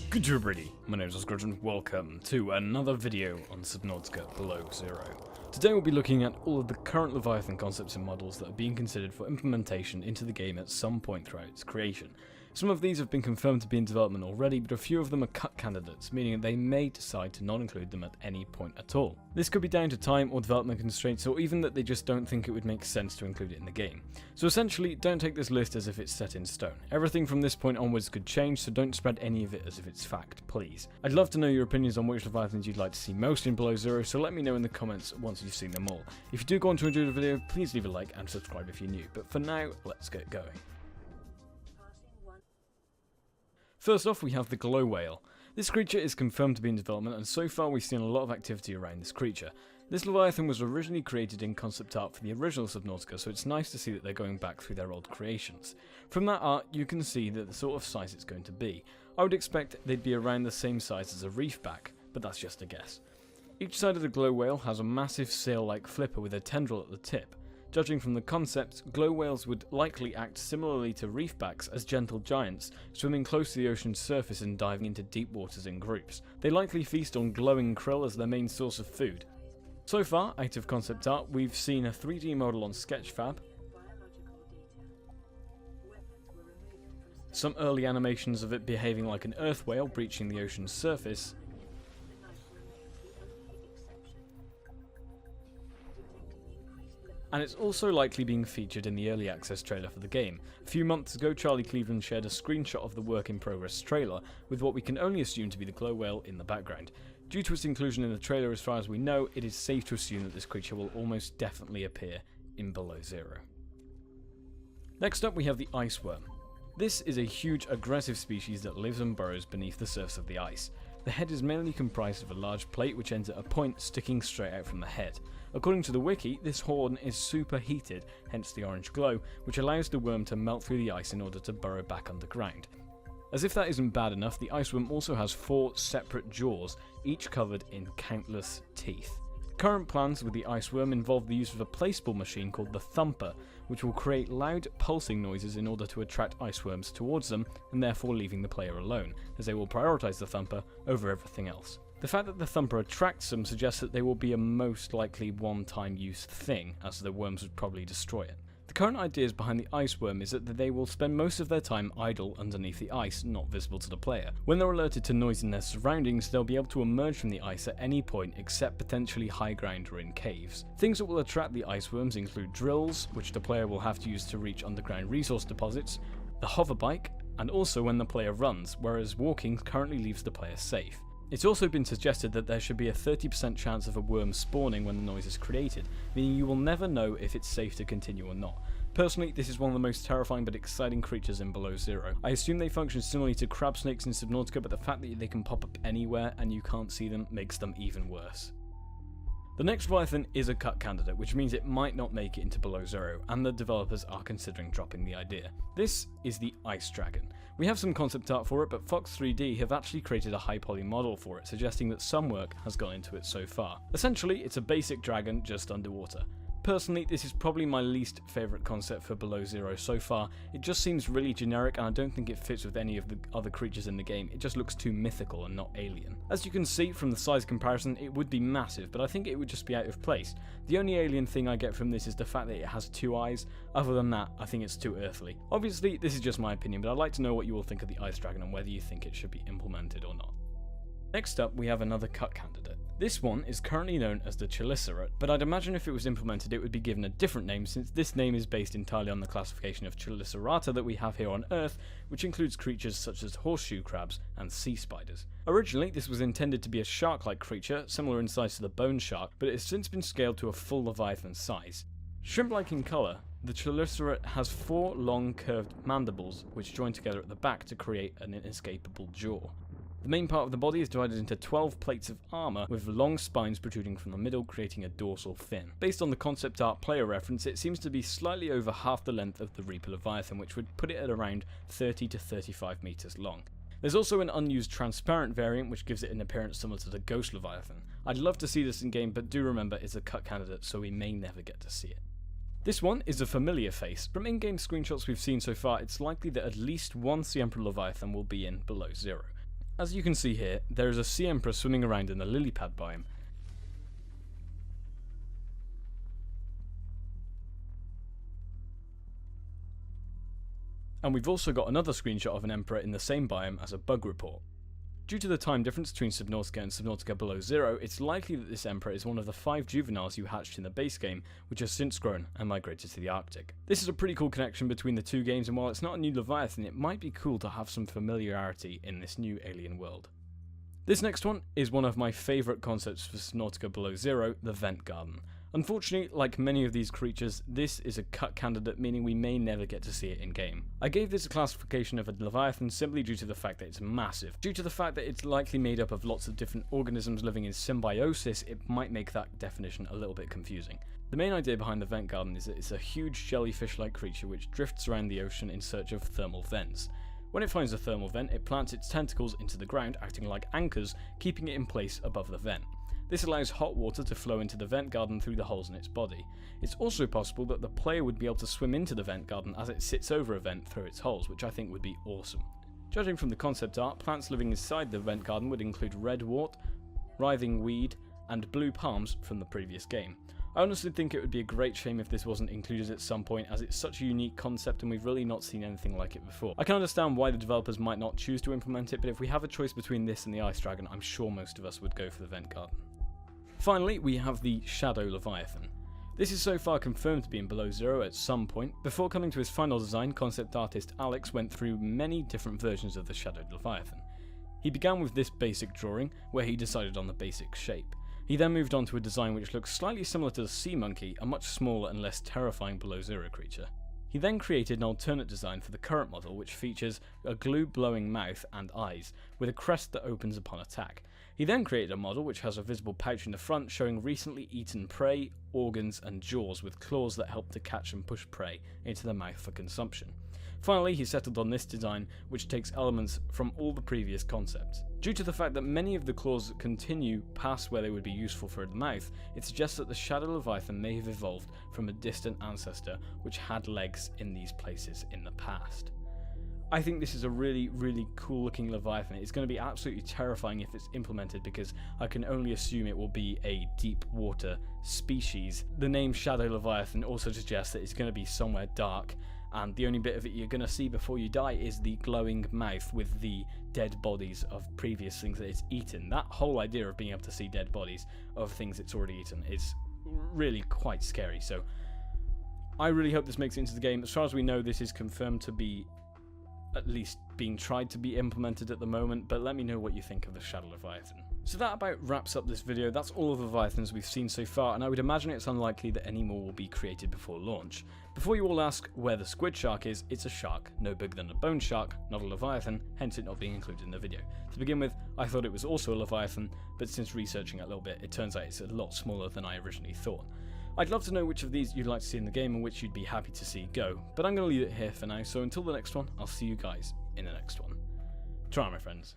Good day everybody, my name is Awesomecrunch and welcome to another video on Subnautica Below Zero. Today we'll be looking at all of the current Leviathan concepts and models that are being considered for implementation into the game at some point throughout its creation. Some of these have been confirmed to be in development already, but a few of them are cut candidates, meaning that they may decide to not include them at any point at all. This could be down to time or development constraints, or even that they just don't think it would make sense to include it in the game. So essentially, don't take this list as if it's set in stone. Everything from this point onwards could change, so don't spread any of it as if it's fact, please. I'd love to know your opinions on which Leviathans you'd like to see most in Below Zero, so let me know in the comments once you've seen them all. If you do go on to enjoy the video, please leave a like and subscribe if you're new, but for now, let's get going. First off, we have the Glow Whale. This creature is confirmed to be in development, and so far we've seen a lot of activity around this creature. This Leviathan was originally created in concept art for the original Subnautica, so it's nice to see that they're going back through their old creations. From that art, you can see that the sort of size it's going to be. I would expect they'd be around the same size as a reefback, but that's just a guess. Each side of the Glow Whale has a massive sail-like flipper with a tendril at the tip. Judging from the concept, glow whales would likely act similarly to reefbacks as gentle giants, swimming close to the ocean's surface and diving into deep waters in groups. They likely feast on glowing krill as their main source of food. So far, out of concept art, we've seen a 3D model on Sketchfab, some early animations of it behaving like an earth whale breaching the ocean's surface, and it's also likely being featured in the early access trailer for the game. A few months ago, Kaitlynd shared a screenshot of the work in progress trailer, with what we can only assume to be the glow whale in the background. Due to its inclusion in the trailer as far as we know, it is safe to assume that this creature will almost definitely appear in Below Zero. Next up we have the ice worm. This is a huge aggressive species that lives and burrows beneath the surface of the ice. The head is mainly comprised of a large plate which ends at a point sticking straight out from the head. According to the wiki, this horn is superheated, hence the orange glow, which allows the worm to melt through the ice in order to burrow back underground. As if that isn't bad enough, the ice worm also has 4 separate jaws, each covered in countless teeth. Current plans with the ice worm involve the use of a placeable machine called the Thumper, which will create loud pulsing noises in order to attract ice worms towards them, and therefore leaving the player alone, as they will prioritise the Thumper over everything else. The fact that the Thumper attracts them suggests that they will be a most likely one-time use thing, as the worms would probably destroy it. The current ideas behind the ice worm is that they will spend most of their time idle underneath the ice, not visible to the player. When they're alerted to noise in their surroundings, they'll be able to emerge from the ice at any point except potentially high ground or in caves. Things that will attract the ice worms include drills, which the player will have to use to reach underground resource deposits, the hover bike, and also when the player runs, whereas walking currently leaves the player safe. It's also been suggested that there should be a 30% chance of a worm spawning when the noise is created, meaning you will never know if it's safe to continue or not. Personally, this is one of the most terrifying but exciting creatures in Below Zero. I assume they function similarly to crab snakes in Subnautica, but the fact that they can pop up anywhere and you can't see them makes them even worse. The next Leviathan is a cut candidate, which means it might not make it into Below Zero, and the developers are considering dropping the idea. This is the Ice Dragon. We have some concept art for it, but Fox 3D have actually created a high poly model for it, suggesting that some work has gone into it so far. Essentially, it's a basic dragon just underwater. Personally, this is probably my least favourite concept for Below Zero so far. It just seems really generic and I don't think it fits with any of the other creatures in the game. It just looks too mythical and not alien. As you can see from the size comparison, it would be massive, but I think it would just be out of place. The only alien thing I get from this is the fact that it has 2 eyes. Other than that, I think it's too earthly. Obviously, this is just my opinion, but I'd like to know what you all think of the Ice Dragon and whether you think it should be implemented or not. Next up, we have another cut candidate. This one is currently known as the Chelicerates, but I'd imagine if it was implemented it would be given a different name, since this name is based entirely on the classification of Chelicerata that we have here on Earth, which includes creatures such as horseshoe crabs and sea spiders. Originally, this was intended to be a shark-like creature, similar in size to the bone shark, but it has since been scaled to a full Leviathan size. Shrimp-like in colour, the Chelicerate has 4 long curved mandibles, which join together at the back to create an inescapable jaw. The main part of the body is divided into 12 plates of armour, with long spines protruding from the middle, creating a dorsal fin. Based on the concept art player reference, it seems to be slightly over half the length of the Reaper Leviathan, which would put it at around 30 to 35 metres long. There's also an unused transparent variant, which gives it an appearance similar to the Ghost Leviathan. I'd love to see this in game, but do remember it's a cut candidate, so we may never get to see it. This one is a familiar face. From in-game screenshots we've seen so far, it's likely that at least one Sea Emperor Leviathan will be in Below Zero. As you can see here, there is a sea emperor swimming around in the lily pad biome. And we've also got another screenshot of an emperor in the same biome as a bug report. Due to the time difference between Subnautica and Subnautica Below Zero, it's likely that this emperor is one of the 5 juveniles you hatched in the base game, which has since grown and migrated to the Arctic. This is a pretty cool connection between the two games, and while it's not a new Leviathan, it might be cool to have some familiarity in this new alien world. This next one is one of my favourite concepts for Subnautica Below Zero, the Vent Garden. Unfortunately, like many of these creatures, this is a cut candidate, meaning we may never get to see it in game. I gave this a classification of a Leviathan simply due to the fact that it's massive. Due to the fact that it's likely made up of lots of different organisms living in symbiosis, it might make that definition a little bit confusing. The main idea behind the Vent Garden is that it's a huge jellyfish-like creature which drifts around the ocean in search of thermal vents. When it finds a thermal vent, it plants its tentacles into the ground, acting like anchors, keeping it in place above the vent. This allows hot water to flow into the vent garden through the holes in its body. It's also possible that the player would be able to swim into the vent garden as it sits over a vent through its holes, which I think would be awesome. Judging from the concept art, plants living inside the vent garden would include red wort, writhing weed, and blue palms from the previous game. I honestly think it would be a great shame if this wasn't included at some point, as it's such a unique concept and we've really not seen anything like it before. I can understand why the developers might not choose to implement it, but if we have a choice between this and the Ice Dragon, I'm sure most of us would go for the vent garden. Finally, we have the Shadow Leviathan. This is so far confirmed to be in Below Zero at some point. Before coming to his final design, concept artist Alex went through many different versions of the Shadow Leviathan. He began with this basic drawing, where he decided on the basic shape. He then moved on to a design which looks slightly similar to the Sea Monkey, a much smaller and less terrifying Below Zero creature. He then created an alternate design for the current model, which features a glue-blowing mouth and eyes, with a crest that opens upon attack. He then created a model which has a visible pouch in the front showing recently eaten prey, organs and jaws with claws that help to catch and push prey into the mouth for consumption. Finally, he settled on this design, which takes elements from all the previous concepts. Due to the fact that many of the claws continue past where they would be useful for the mouth, it suggests that the Shadow Leviathan may have evolved from a distant ancestor which had legs in these places in the past. I think this is a really, really cool looking Leviathan. It's going to be absolutely terrifying if it's implemented, because I can only assume it will be a deep water species. The name Shadow Leviathan also suggests that it's going to be somewhere dark, and the only bit of it you're going to see before you die is the glowing mouth with the dead bodies of previous things that it's eaten. That whole idea of being able to see dead bodies of things it's already eaten is really quite scary, so I really hope this makes it into the game. As far as we know, this is confirmed to be at least being tried to be implemented at the moment, but let me know what you think of the Shadow Leviathan. So that about wraps up this video. That's all of the Leviathans we've seen so far, and I would imagine it's unlikely that any more will be created before launch. Before you all ask where the squid shark is, it's a shark, no bigger than a bone shark, not a Leviathan, hence it not being included in the video. To begin with, I thought it was also a Leviathan, but since researching it a little bit, it turns out it's a lot smaller than I originally thought. I'd love to know which of these you'd like to see in the game and which you'd be happy to see go, but I'm going to leave it here for now, so until the next one, I'll see you guys in the next one. Ta-ra, my friends.